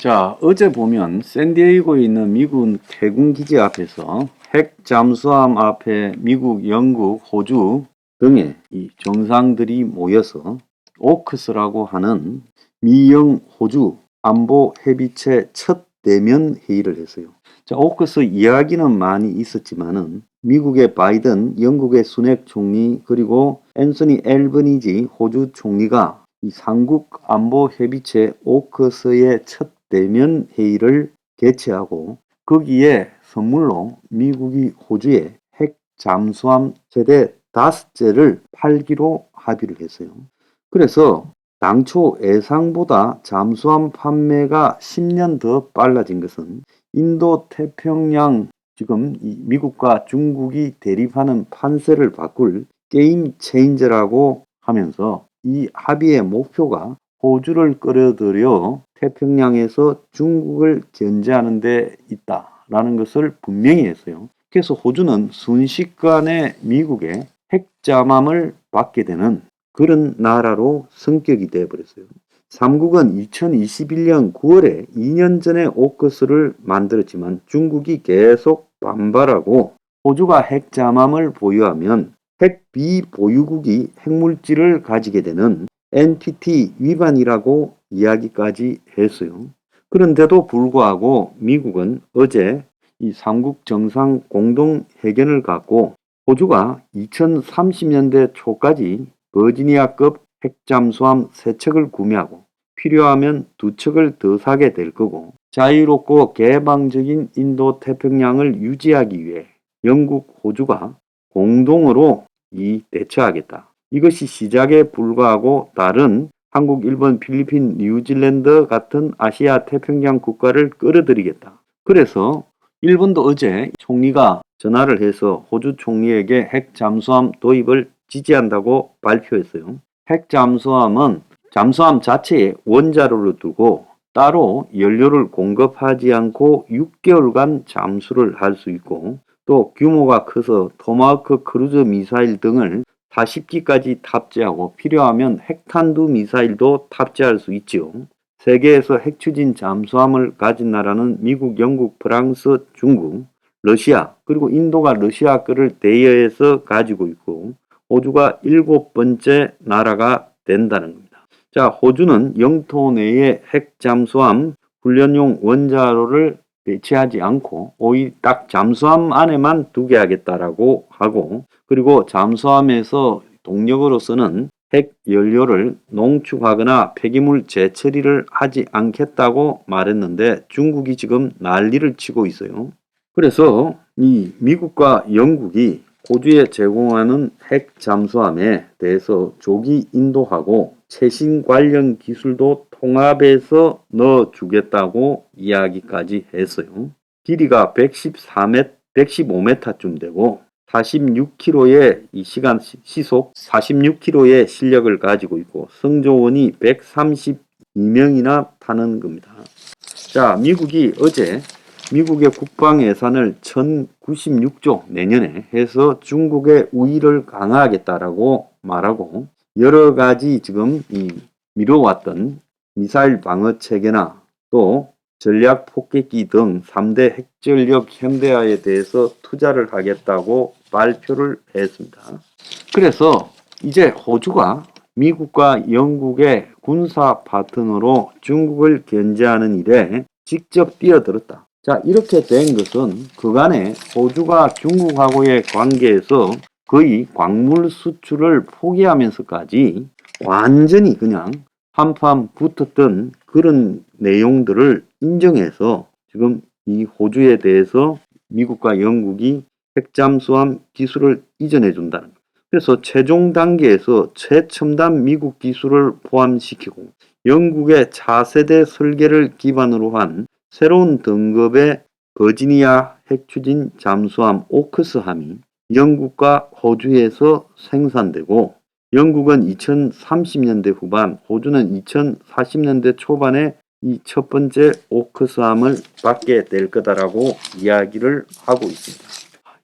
자, 어제 보면 샌디에이고에 있는 미국 해군 기지 앞에서 핵 잠수함 앞에 미국, 영국, 호주 등의 이 정상들이 모여서 오크스라고 하는 미영 호주 안보 협의체 첫 대면 회의를 했어요. 자, 오크스 이야기는 많이 있었지만은 미국의 바이든, 영국의 수넥 총리, 그리고 앤서니 앨버니지 호주 총리가 이 삼국 안보 협의체 오크스의 첫 대면 회의를 개최하고 거기에 선물로 미국이 호주에 핵 잠수함 세대 5대를 팔기로 합의를 했어요. 그래서 당초 예상보다 잠수함 판매가 10년 더 빨라진 것은 인도 태평양 지금 미국과 중국이 대립하는 판세를 바꿀 게임 체인저라고 하면서 이 합의의 목표가 호주를 끌어들여 태평양에서 중국을 견제하는 데 있다라는 것을 분명히 했어요. 그래서 호주는 순식간에 미국의 핵잠함을 받게 되는 그런 나라로 성격이 되어버렸어요. 삼국은 2021년 9월에 2년 전에 오크스를 만들었지만 중국이 계속 반발하고 호주가 핵잠함을 보유하면 핵 비보유국이 핵물질을 가지게 되는 NPT 위반이라고 이야기까지 했어요. 그런데도 불구하고 미국은 어제 이 삼국 정상 공동 회견을 갖고 호주가 2030년대 초까지 버지니아급 핵잠수함 3척을 구매하고 필요하면 2척을 더 사게 될 거고 자유롭고 개방적인 인도 태평양을 유지하기 위해 영국, 호주가 공동으로 대처하겠다. 이것이 시작에 불과하고 다른 한국, 일본, 필리핀, 뉴질랜드 같은 아시아 태평양 국가를 끌어들이겠다. 그래서 일본도 어제 총리가 전화를 해서 호주 총리에게 핵 잠수함 도입을 지지한다고 발표했어요. 핵 잠수함은 잠수함 자체에 원자로를 두고 따로 연료를 공급하지 않고 6개월간 잠수를 할 수 있고 또 규모가 커서 토마호크 크루즈 미사일 등을 40기까지 탑재하고 필요하면 핵탄두 미사일도 탑재할 수 있죠. 세계에서 핵추진 잠수함을 가진 나라는 미국, 영국, 프랑스, 중국, 러시아, 그리고 인도가 러시아 거를 대여해서 가지고 있고 호주가 7번째 나라가 된다는 겁니다. 자, 호주는 영토 내에 핵 잠수함 훈련용 원자로를 배치하지 않고 오히려 딱 잠수함 안에만 두게 하겠다라고 하고 그리고 잠수함에서 동력으로 쓰는 핵 연료를 농축하거나 폐기물 재처리를 하지 않겠다고 말했는데 중국이 지금 난리를 치고 있어요. 그래서 이 미국과 영국이 호주에 제공하는 핵 잠수함에 대해서 조기 인도하고 최신 관련 기술도 통합해서 넣어주겠다고 이야기까지 했어요. 길이가 115m쯤 되고 46km의 시속 46km의 실력을 가지고 있고 성조원이 132명이나 타는 겁니다. 자, 미국이 어제 미국의 국방 예산을 1096조 내년에 해서 중국의 우위를 강화하겠다라고 말하고 여러 가지 지금 미뤄왔던 미사일 방어 체계나 또 전략 폭격기 등 3대 핵전력 현대화에 대해서 투자를 하겠다고 발표를 했습니다. 그래서 이제 호주가 미국과 영국의 군사 파트너로 중국을 견제하는 일에 직접 뛰어들었다. 자, 이렇게 된 것은 그간에 호주가 중국하고의 관계에서 거의 광물 수출을 포기하면서까지 완전히 그냥 한판 붙었던 그런 내용들을 인정해서 지금 이 호주에 대해서 미국과 영국이 핵잠수함 기술을 이전해 준다는 거예요. 그래서 최종 단계에서 최첨단 미국 기술을 포함시키고 영국의 차세대 설계를 기반으로 한 새로운 등급의 버지니아 핵추진 잠수함 오크스함이 영국과 호주에서 생산되고 영국은 2030년대 후반, 호주는 2040년대 초반에 이 첫 번째 오크스함을 받게 될 거다라고 이야기를 하고 있습니다.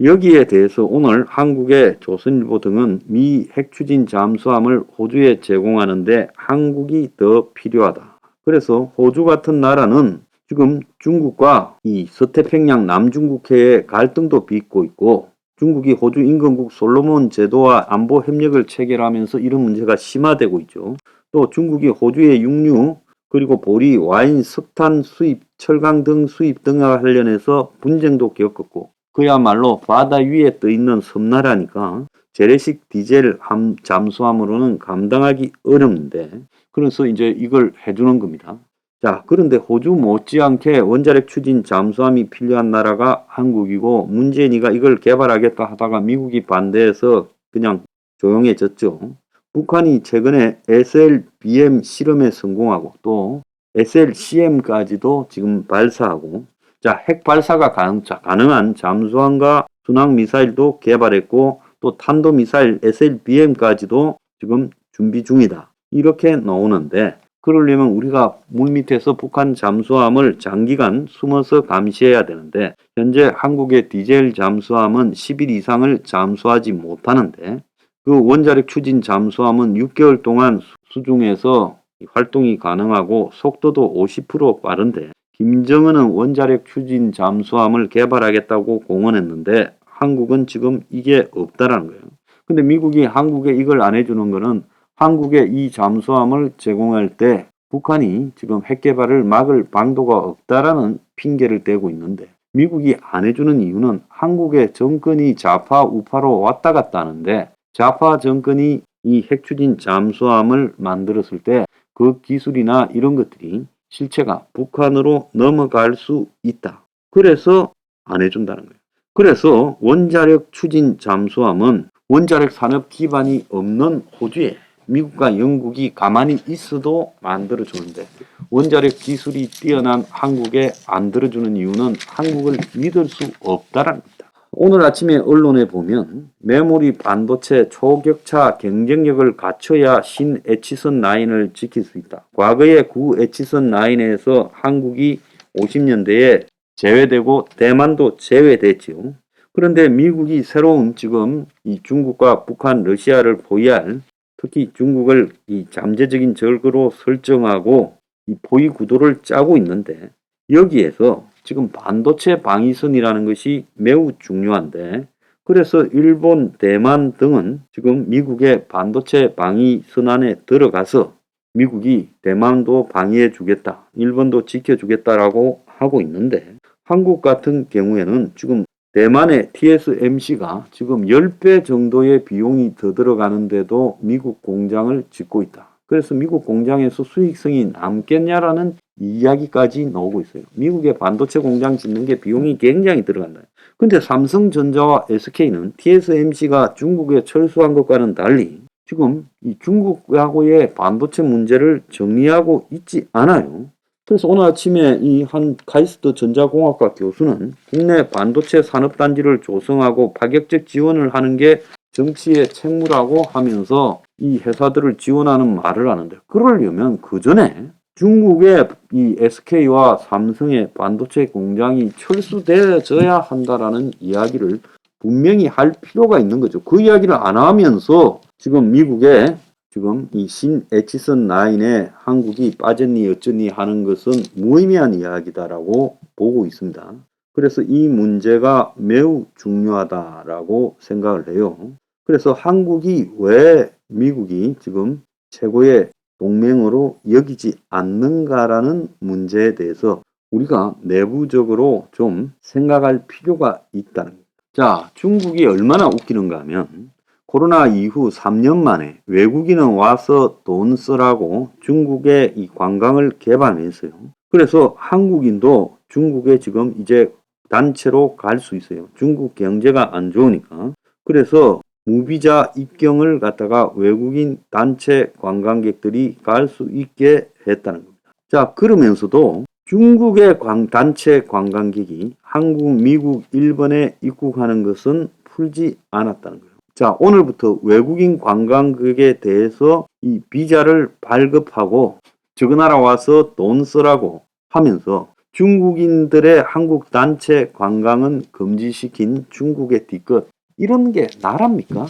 여기에 대해서 오늘 한국의 조선일보 등은 미 핵추진 잠수함을 호주에 제공하는데 한국이 더 필요하다. 그래서 호주 같은 나라는 지금 중국과 이 서태평양 남중국해의 갈등도 빚고 있고 중국이 호주 임금국 솔로몬 제도와 안보 협력을 체결하면서 이런 문제가 심화되고 있죠. 또 중국이 호주의 육류 그리고 보리, 와인, 석탄 수입, 철강 등 수입 등과 관련해서 분쟁도 겪었고 그야말로 바다 위에 떠 있는 섬나라니까 재래식 디젤 잠수함으로는 감당하기 어렵는데 그래서 이제 이걸 해주는 겁니다. 자, 그런데 호주 못지않게 원자력 추진 잠수함이 필요한 나라가 한국이고 문재인이가 이걸 개발하겠다 하다가 미국이 반대해서 그냥 조용해졌죠. 북한이 최근에 SLBM 실험에 성공하고 또 SLCM까지도 지금 발사하고 자, 핵 발사가 가능한 잠수함과 순항미사일도 개발했고 또 탄도미사일 SLBM까지도 지금 준비 중이다. 이렇게 나오는데 그러려면 우리가 물밑에서 북한 잠수함을 장기간 숨어서 감시해야 되는데 현재 한국의 디젤 잠수함은 10일 이상을 잠수하지 못하는데 그 원자력 추진 잠수함은 6개월 동안 수중에서 활동이 가능하고 속도도 50% 빠른데 김정은은 원자력 추진 잠수함을 개발하겠다고 공언했는데 한국은 지금 이게 없다라는 거예요. 근데 미국이 한국에 이걸 안 해주는 거는 한국에 이 잠수함을 제공할 때 북한이 지금 핵 개발을 막을 방도가 없다라는 핑계를 대고 있는데 미국이 안 해주는 이유는 한국의 정권이 좌파 우파로 왔다 갔다 하는데 좌파 정권이 이 핵추진 잠수함을 만들었을 때 그 기술이나 이런 것들이 실체가 북한으로 넘어갈 수 있다. 그래서 안 해준다는 거예요. 그래서 원자력 추진 잠수함은 원자력 산업 기반이 없는 호주에 미국과 영국이 가만히 있어도 만들어주는데 원자력 기술이 뛰어난 한국에 안 들어주는 이유는 한국을 믿을 수 없다는 겁니다. 오늘 아침에 언론에 보면 메모리 반도체 초격차 경쟁력을 갖춰야 신 에치선 라인을 지킬 수 있다. 과거에 구 에치선 라인에서 한국이 50년대에 제외되고 대만도 제외됐지요. 그런데 미국이 새로운 지금 이 중국과 북한, 러시아를 포위할 특히 중국을 이 잠재적인 적으로 설정하고 이 포위 구도를 짜고 있는데 여기에서 지금 반도체 방위선이라는 것이 매우 중요한데 그래서 일본, 대만 등은 지금 미국의 반도체 방위선 안에 들어가서 미국이 대만도 방위해 주겠다, 일본도 지켜주겠다라고 하고 있는데 한국 같은 경우에는 지금 대만의 TSMC가 지금 10배 정도의 비용이 더 들어가는데도 미국 공장을 짓고 있다. 그래서 미국 공장에서 수익성이 남겠냐라는 이야기까지 나오고 있어요. 미국의 반도체 공장 짓는 게 비용이 굉장히 들어간다. 근데 삼성전자와 SK는 TSMC가 중국에 철수한 것과는 달리 지금 이 중국하고의 반도체 문제를 정리하고 있지 않아요. 그래서 오늘 아침에 이 한 카이스트 전자공학과 교수는 국내 반도체 산업단지를 조성하고 파격적 지원을 하는 게 정치의 책무라고 하면서 이 회사들을 지원하는 말을 하는데 그러려면 그 전에 중국의 이 SK와 삼성의 반도체 공장이 철수되어져야 한다라는 이야기를 분명히 할 필요가 있는 거죠. 그 이야기를 안 하면서 지금 미국의 지금 이 신 에치선 라인에 한국이 빠졌니 어쩌니 하는 것은 무의미한 이야기다라고 보고 있습니다. 그래서 이 문제가 매우 중요하다라고 생각을 해요. 그래서 한국이 왜 미국이 지금 최고의 동맹으로 여기지 않는가라는 문제에 대해서 우리가 내부적으로 좀 생각할 필요가 있다는 겁니다. 자, 중국이 얼마나 웃기는가 하면 코로나 이후 3년 만에 외국인은 와서 돈 쓰라고 중국의 이 관광을 개방했어요. 그래서 한국인도 중국에 지금 이제 단체로 갈 수 있어요. 중국 경제가 안 좋으니까. 그래서 무비자 입경을 갖다가 외국인 단체 관광객들이 갈 수 있게 했다는 겁니다. 자, 그러면서도 중국의 단체 관광객이 한국, 미국, 일본에 입국하는 것은 풀지 않았다는 거예요. 자, 오늘부터 외국인 관광객에 대해서 이 비자를 발급하고 저 나라 와서 돈 쓰라고 하면서 중국인들의 한국 단체 관광은 금지시킨 중국의 뒤끝. 이런 게 나라입니까?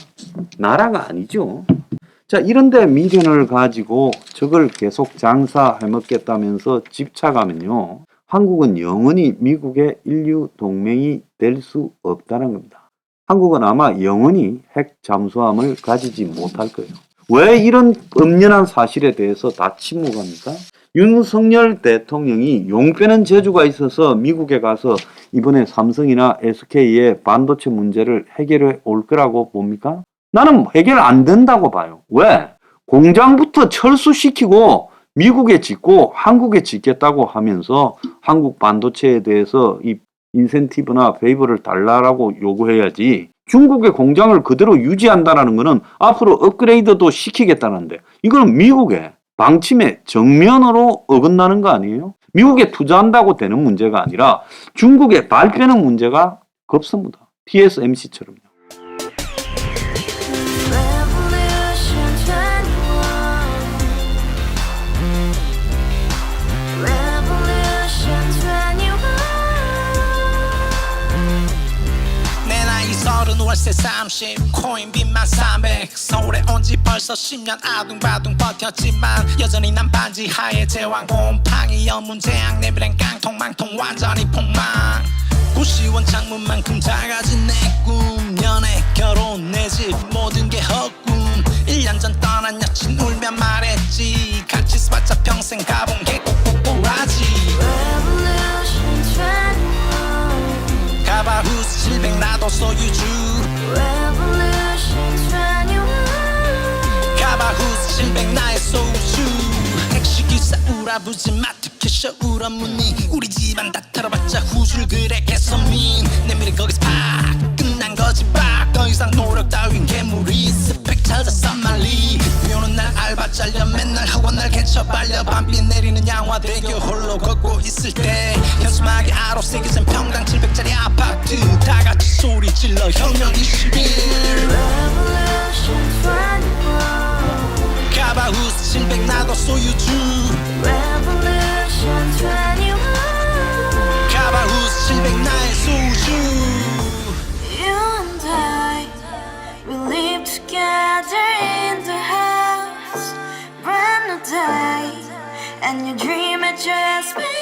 나라가 아니죠. 자, 이런데 미련을 가지고 저걸 계속 장사해 먹겠다면서 집착하면요. 한국은 영원히 미국의 인류 동맹이 될 수 없다는 겁니다. 한국은 아마 영원히 핵 잠수함을 가지지 못할 거예요. 왜 이런 엄연한 사실에 대해서 다 침묵합니까? 윤석열 대통령이 용 빼는 재주가 있어서 미국에 가서 이번에 삼성이나 SK의 반도체 문제를 해결해 올 거라고 봅니까? 나는 해결 안 된다고 봐요. 왜? 공장부터 철수시키고 미국에 짓고 한국에 짓겠다고 하면서 한국 반도체에 대해서 이 인센티브나 페이버를 달라라고 요구해야지, 중국의 공장을 그대로 유지한다는 것은 앞으로 업그레이드도 시키겠다는데 이거는 미국의 방침에 정면으로 어긋나는 거 아니에요? 미국에 투자한다고 되는 문제가 아니라 중국에 발 빼는 문제가 급습니다. TSMC처럼요. 월세 30 코인빚만 300 서울에 온 지 벌써 10년 아둥바둥 버텼지만 여전히 난 반지 하에 제왕 곰팡이 연문제약 내비랑 깡통망통 완전히 폭망 고시원 창문만큼 작아진 내 꿈 연애 결혼 내 집 모든 게 헛꿈 1년 전 떠난 여친 울며 말했지 같이 살자 평생 가본 게 꼬꼬꼬라지 가바후스 700 나도 소유주 가바후스 700 나의 소유주 택시기사 우라부지 마트 캐셔 울어무니 우리 집안 다 털어봤자 후줄 그래 개선민 내미래 거기서 팍 끝난 거지 팍 더 이상 노력 따윈 괴물이 스펙 찾아서 말리 비오는 날 알바 잘려 맨날 학원 날 개쳐 발려 밤비 내리는 양화대교 홀로 걷고 있을 때 현수막에 아로 새겨진 평당 700짜리 아파트 다같이 소리 질러 혁명 21 가바후스 700 나도 소유주 가바후스 700 나의 소유주 Together in the house, brand new day, and your dream had just been